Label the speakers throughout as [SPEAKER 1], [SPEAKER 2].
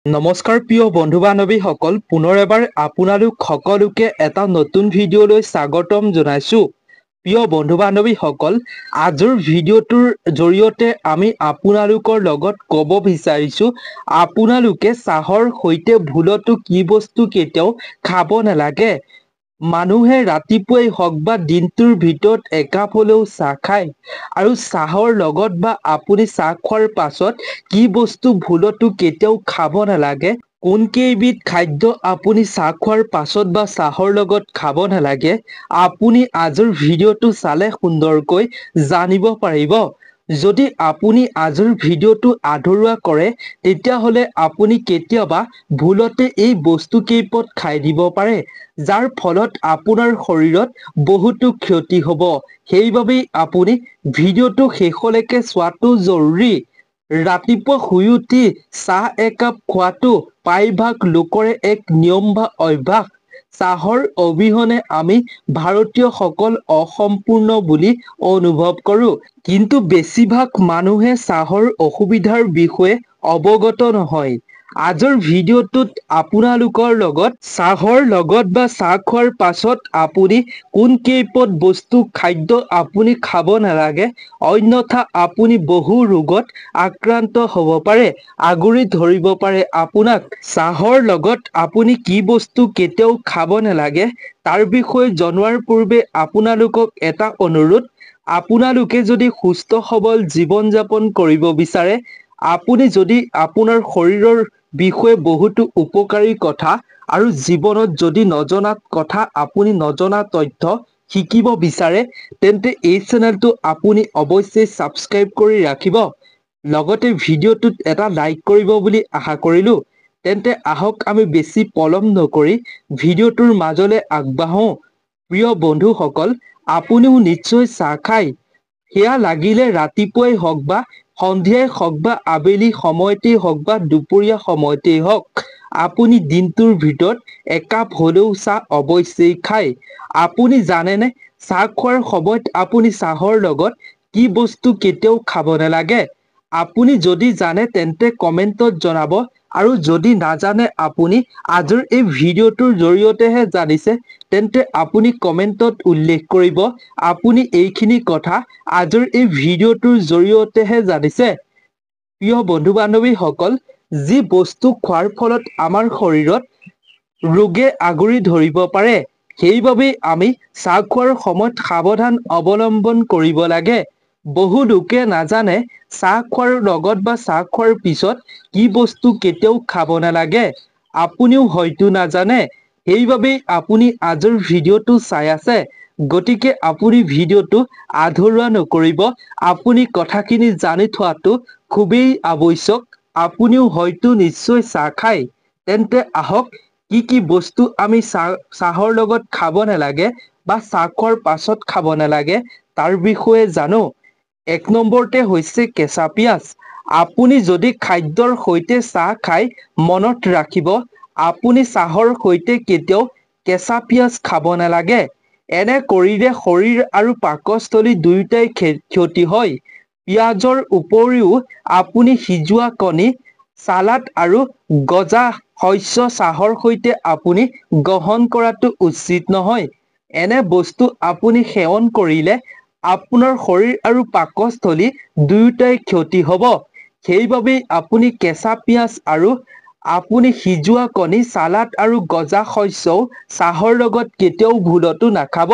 [SPEAKER 1] নমস্কাৰ প্ৰিয় বন্ধু বান্ধৱীসকল, পুনৰ এবাৰ আপোনালোক সকলোকে এটা নতুন ভিডিঅ'লৈ স্বাগতম জনাইছোঁ। প্ৰিয় বন্ধু বান্ধৱীসকল, আজিৰ ভিডিঅ'টোৰ জৰিয়তে আমি আপোনালোকৰ লগত ক'ব বিচাৰিছোঁ, আপোনালোকে চাহৰ সৈতে ভুলতো কি বস্তু কেতিয়াও খাব নালাগে। মানুহে ৰাতিপুৱাই হওক বা দিনটোৰ ভিতৰত একাপ হ'লেও চাহ খায়, আৰু চাহৰ লগত বা আপুনি চাহ খোৱাৰ পাছত কি বস্তু ভুলতো কেতিয়াও খাব নালাগে, কোনকেইবিধ খাদ্য আপুনি চাহ খোৱাৰ পাছত বা চাহৰ লগত খাব নালাগে, আপুনি আজিৰ ভিডিঅ'টো চালে সুন্দৰকৈ জানিব পাৰিব। যদি আপুনি আজিৰ ভিডিঅ'টো আধৰুৱা কৰে, তেতিয়াহ'লে আপুনি কেতিয়াবা ভুলতে এই বস্তু কেইপদ খাই দিব পাৰে, যাৰ ফলত আপোনাৰ শৰীৰত বহুতো ক্ষতি হ'ব। সেইবাবেই আপুনি ভিডিঅ'টো শেষলৈকে চোৱাটো জৰুৰী। ৰাতিপুৱা শুই উঠি চাহ একাপ খোৱাটো প্ৰায়ভাগ লোকৰে এক নিয়ম বা অভ্যাস। চাহৰ অবিহনে আমি ভাৰতীয়সকল অসম্পূৰ্ণ বুলি অনুভৱ কৰোঁ। কিন্তু বেছিভাগ মানুহে চাহৰ অসুবিধাৰ বিষয়ে অৱগত নহয়। আজিৰ ভিডিঅ'টোত আপোনালোকৰ লগত চাহৰ লগত বা চাহ খোৱাৰ পাছত আপুনি কোন কেইপদ বস্তু খাদ্য আপুনি খাব নালাগে, অন্যথা আপুনি বহু ৰোগত আক্ৰান্ত হ'ব পাৰে, আগুৰি ধৰিব পাৰে আপোনাক। চাহৰ লগত আপুনি কি বস্তু কেতিয়াও খাব নালাগে, তাৰ বিষয়ে জনোৱাৰ পূৰ্বে আপোনালোকক এটা অনুৰোধ, আপোনালোকে যদি সুস্থ সবল জীৱন যাপন কৰিব বিচাৰে, আপুনি যদি আপোনাৰ শৰীৰৰ বিষয়ে বহুতো উপকাৰী কথা আৰু জীৱনত যদি নজনা কথা, আপুনি নজনা তথ্য শিকিব বিচাৰে, তেন্তে এই চেনেলটো আপুনি অৱশ্যেই ছাবস্ক্ৰাইব কৰি ৰাখিব। লগতে ভিডিঅ'টোত এটা লাইক কৰিব বুলি আশা কৰিলোঁ। তেন্তে আহক আমি বেছি পলম নকৰি ভিডিঅ'টোৰ মাজলৈ আগবাঢ়ো। প্ৰিয় বন্ধুসকল, আপুনিও নিশ্চয় চাহ খায়। সেয়া লাগিলে ৰাতিপুৱাই হওক বা সন্ধিয়াই হওক বা আবেলি সময়তেই হওক বা দুপৰীয়া সময়তেই হওক, আপুনি দিনটোৰ ভিতৰত একাপ হ'লেও চাহ অৱশ্যেই খায়। আপুনি জানেনে, চাহ খোৱাৰ সময়ত আপুনি চাহৰ লগত কি বস্তু কেতিয়াও খাব নালাগে? আপুনি যদি জানে তেন্তে কমেণ্টত জনাব, আৰু যদি নাজানে আপুনি আজিৰ এই ভিডিঅ'টোৰ জৰিয়তেহে জানিছে, তেন্তে আপুনি কমেণ্টত উল্লেখ কৰিব আপুনি এইখিনি কথা আজিৰ এই ভিডিঅ'টোৰ জৰিয়তেহে জানিছে। প্ৰিয় বন্ধু বান্ধৱীসকল, যি বস্তু খোৱাৰ ফলত আমাৰ শৰীৰত ৰোগে আগুৰি ধৰিব পাৰে, সেইবাবেই আমি চাহ খোৱাৰ সময়ত সাৱধান অৱলম্বন কৰিব লাগে। বহু লোকে নাজানে চাহ খোৱাৰ লগত বা চাহ খোৱাৰ পিছত কি বস্তু কেতিয়াও খাব নালাগে। আপুনিও হয়তো নাজানে, সেইবাবেই আপুনি আজিৰ ভিডিঅ'টো চাই আছে। গতিকে আপুনি ভিডিঅ'টো আধৰুৱা নকৰিব। আপুনি কথাখিনি জানি থোৱাটো খুবেই আৱশ্যক। আপুনিও হয়তো নিশ্চয় চাহ খায়। তেন্তে আহক, কি কি বস্তু আমি চাহৰ লগত খাব নালাগে বা চাহ খোৱাৰ পাছত খাব নালাগে, তাৰ বিষয়ে জানো। ১ নম্বৰতে হৈছে কেঁচা পিঁয়াজ। আপুনি যদি খাদ্যৰ সৈতে চাহ খায়, মনত ৰাখিব, আপুনি চাহৰ সৈতে কেতিয়াও কেঁচা পিঁয়াজ খাব নালাগে। এনে কৰিলে শৰীৰ আৰু পাকস্থলী দুয়োটাই ক্ষতি হয়। পিঁয়াজৰ উপৰিও আপুনি সিজোৱা কণী, চালাড আৰু গজা শস্য চাহৰ সৈতে আপুনি গ্ৰহণ কৰাটো উচিত নহয়। এনে বস্তু আপুনি সেৱন কৰিলে আপোনাৰ শৰীৰ আৰু পাকস্থলী দুয়োটাই ক্ষতি হ'ব। সেইবাবেই আপুনি কেঁচা পিঁয়াজ আৰু আপুনি সিজোৱা কণী, চালাড আৰু গজা শস্যও চাহৰ লগত কেতিয়াও ভুলতো নাখাব।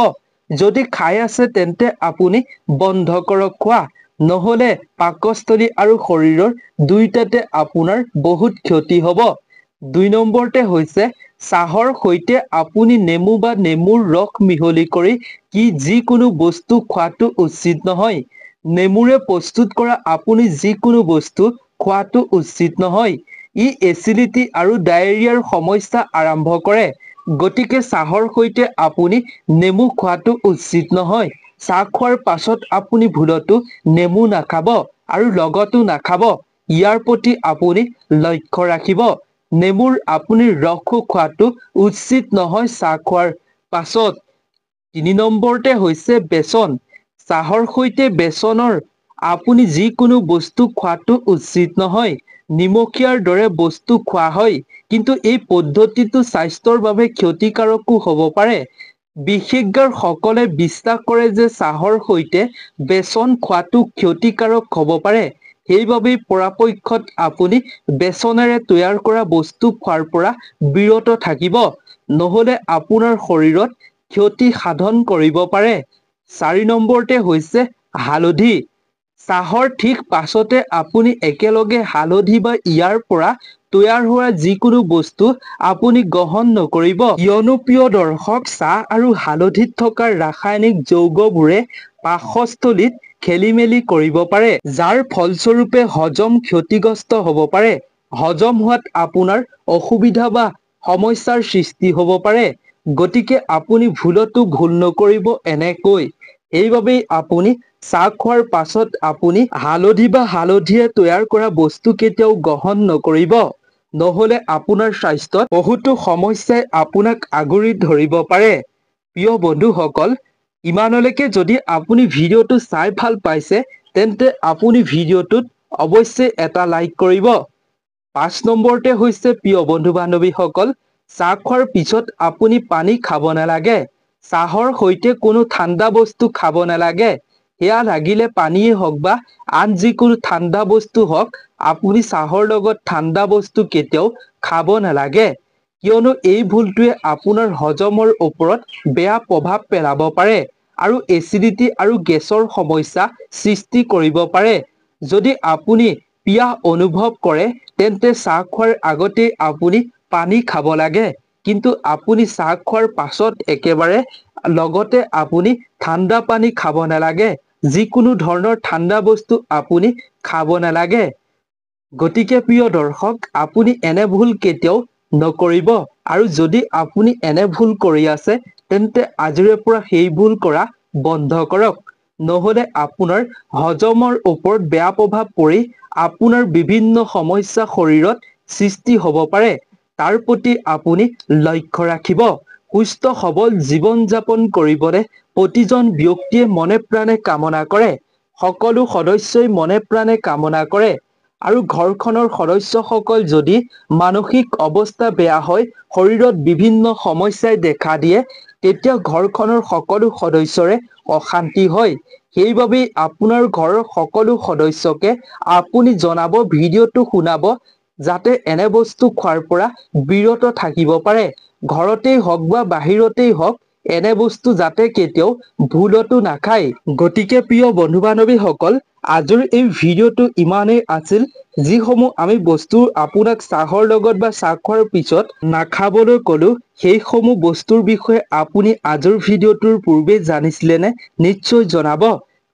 [SPEAKER 1] যদি খাই আছে তেন্তে আপুনি বন্ধ কৰক খোৱা, নহ'লে পাকস্থলী আৰু শৰীৰৰ দুয়োটাতে আপোনাৰ বহুত ক্ষতি হ'ব। ২ নম্বৰতে হৈছে, চাহৰ সৈতে আপুনি নেমু বা নেমুৰ ৰস মিহলি কৰি যিকোনো বস্তু খোৱাটো উচিত নহয়। নেমুৰে প্ৰস্তুত কৰা আপুনি যিকোনো বস্তু খোৱাটো উচিত নহয়। ই এচিডিটি আৰু ডায়েৰিয়াৰ সমস্যা আৰম্ভ কৰে। গতিকে চাহৰ সৈতে আপুনি নেমু খোৱাটো উচিত নহয়। চাহ খোৱাৰ পাছত আপুনি ভুলতো নেমু নাখাব আৰু লগতো নাখাব। ইয়াৰ প্ৰতি আপুনি লক্ষ্য ৰাখিব। নেমুৰ আপুনি ৰসও খোৱাটো উচিত নহয় চাহ খোৱাৰ পাছত। ৩ নম্বৰতে হৈছে বেচন। চাহৰ সৈতে বেচনৰ আপুনি যিকোনো বস্তু খোৱাটো উচিত নহয়। নিমখীয়াৰ দৰে বস্তু খোৱা হয়, কিন্তু এই পদ্ধতিটো স্বাস্থ্যৰ বাবে ক্ষতিকাৰকো হ'ব পাৰে। বিশেষজ্ঞসকলে বিশ্বাস কৰে যে চাহৰ সৈতে বেচন খোৱাটো ক্ষতিকাৰক হ'ব পাৰে। সেইবাবেই পৰাপক্ষত আপুনি বেচনেৰে তৈয়াৰ কৰা বস্তু খোৱাৰ পৰা বিৰত থাকিব, নহ'লে আপোনাৰ শৰীৰত ক্ষতি সাধন কৰিব পাৰে। 4 নম্বৰতে হৈছে হালধি। চাহৰ ঠিক পাছতে আপুনি একেলগে হালধি বা ইয়াৰ পৰা তৈয়াৰ হোৱা যিকোনো বস্তু আপুনি গ্ৰহণ নকৰিব, কিয়নো প্ৰিয় দৰ্শক, চাহ আৰু হালধিত থকা ৰাসায়নিক যৌগবোৰে পাকস্থলীত খেলিমেলি কৰিব পাৰে, যাৰ ফলস্বৰূপে হজম ক্ষতিগ্ৰস্ত হ'ব পাৰে। হজম হোৱাত আপোনাৰ অসুবিধা বা সমস্যাৰ সৃষ্টি হ'ব পাৰে। গতিকে আপুনি ভুলতো ভুল নকৰিব এনেকৈ। সেইবাবেই আপুনি চাহ খোৱাৰ পাছত আপুনি হালধি বা হালধিয়ে তৈয়াৰ কৰা বস্তু কেতিয়াও গ্ৰহণ নকৰিব, নহ'লে আপোনাৰ স্বাস্থ্যত বহুতো সমস্যাই আপোনাক আগুৰি ধৰিব পাৰে। প্ৰিয় বন্ধুসকল, ইমানলৈকে যদি আপুনি ভিডিঅ'টো চাই ভাল পাইছে, তেন্তে আপুনি ভিডিঅ'টোত অৱশ্যেই এটা লাইক কৰিব। 5 নম্বৰতে হৈছে প্ৰিয় বন্ধু বান্ধৱীসকল, চাহ খোৱাৰ পিছত আপুনি পানী খাব নালাগে। চাহৰ সৈতে কোনো ঠাণ্ডা বস্তু খাব নালাগে। সেয়া লাগিলে পানীয়ে হওক বা আন যিকোনো ঠাণ্ডা বস্তু হওক, আপুনি চাহৰ লগত ঠাণ্ডা বস্তু কেতিয়াও খাব নালাগে, কিয়নো এই ভুলটোৱে আপোনাৰ হজমৰ ওপৰত বেয়া প্ৰভাৱ পেলাব পাৰে আৰু এচিডিটি আৰু গেছৰ সমস্যা সৃষ্টি কৰিব পাৰে। যদি আপুনি পিয়াহ অনুভৱ কৰে, তেন্তে চাহ খোৱাৰ আগতেই আপুনি পানী খাব লাগে, কিন্তু আপুনি চাহ খোৱাৰ পাছত একেবাৰে লগতে আপুনি ঠাণ্ডা পানী খাব নালাগে। যিকোনো ধৰণৰ ঠাণ্ডা বস্তু আপুনি খাব নালাগে। গতিকে প্ৰিয় দৰ্শক, আপুনি এনে ভুল কেতিয়াও নকৰিব, আৰু যদি আপুনি এনে ভুল কৰি আছে, তেন্তে আজিৰে পৰা সেই ভুল কৰা বন্ধ কৰক, নহ'লে আপোনাৰ হজমৰ ওপৰত বেয়া প্ৰভাৱ পৰি আপোনাৰ বিভিন্ন সমস্যা শৰীৰত সৃষ্টি হ'ব পাৰে। তাৰ প্ৰতি আপুনি লক্ষ্য ৰাখিব। সুস্থ সবল জীৱন যাপন কৰিবলৈ প্ৰতিজন ব্যক্তিয়ে মনে প্ৰাণে কামনা কৰে। সকলো সদস্যই মনে প্ৰাণে কামনা কৰে। আৰু ঘৰখনৰ সদস্যসকল যদি মানসিক অৱস্থা বেয়া হয়, শৰীৰত বিভিন্ন সমস্যাই দেখা দিয়ে, তেতিয়া ঘৰখনৰ সকলো সদস্যৰে অশান্তি হয়। সেইবাবেই আপোনাৰ ঘৰৰ সকলো সদস্যকে আপুনি জনাব, ভিডিঅ'টো শুনাব, যাতে এনে বস্তু খোৱাৰ পৰা বিৰত থাকিব পাৰে। ঘৰতেই হওক বা বাহিৰতেই হওক, এনে বস্তু যাতে কেতিয়াও ভুলতো নাখায়। গতিকে প্ৰিয় বন্ধু বান্ধৱীসকল, আজিৰ এই ভিডিঅ'টো ইমানেই আছিল, যিসমূহ আমি বস্তু আপোনাক চাহৰ লগত বা চাহ খোৱাৰ পিছত নাখাবলৈ ক'লো, সেইসমূহ বস্তুৰ বিষয়ে আপুনি আজিৰ ভিডিঅ'টোৰ পূৰ্বে জানিছিলেনে? নিশ্চয় জনাব।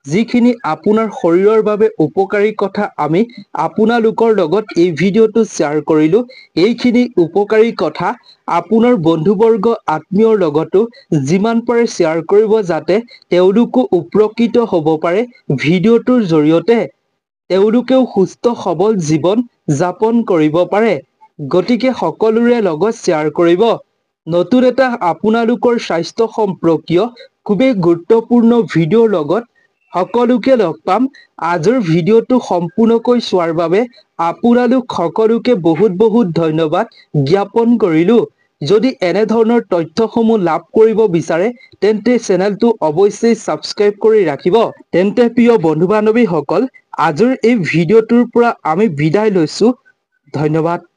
[SPEAKER 1] যিখিনি আপোনাৰ শৰীৰৰ বাবে উপকাৰী কথা আমি আপোনালোকৰ লগত এই ভিডিঅ'টো শ্বেয়াৰ কৰিলোঁ, এইখিনি উপকাৰী কথা আপোনাৰ বন্ধুবৰ্গ আত্মীয়ৰ লগতো যিমান পাৰে শ্বেয়াৰ কৰিব, যাতে তেওঁলোকো উপকৃত হ'ব পাৰে ভিডিঅ'টোৰ জৰিয়তে, তেওঁলোকেও সুস্থ সবল জীৱন যাপন কৰিব পাৰে। গতিকে সকলোৰে লগত শ্বেয়াৰ কৰিব। নতুন এটা আপোনালোকৰ স্বাস্থ্য সম্পৰ্কীয় খুবেই গুৰুত্বপূৰ্ণ ভিডিঅ'ৰ লগত সকলোকে লগ পাম। আজিৰ ভিডিঅ'টো সম্পূৰ্ণকৈ চোৱাৰ বাবে আপোনালোক সকলোকে বহুত বহুত ধন্যবাদ জ্ঞাপন কৰিলোঁ। যদি এনেধৰণৰ তথ্যসমূহ লাভ কৰিব বিচাৰে, তেন্তে চেনেলটো অৱশ্যেই ছাবস্ক্ৰাইব কৰি ৰাখিব। তেন্তে প্ৰিয় বন্ধু বান্ধৱীসকল, আজিৰ এই ভিডিঅ'টোৰ পৰা আমি বিদায় লৈছোঁ। ধন্যবাদ।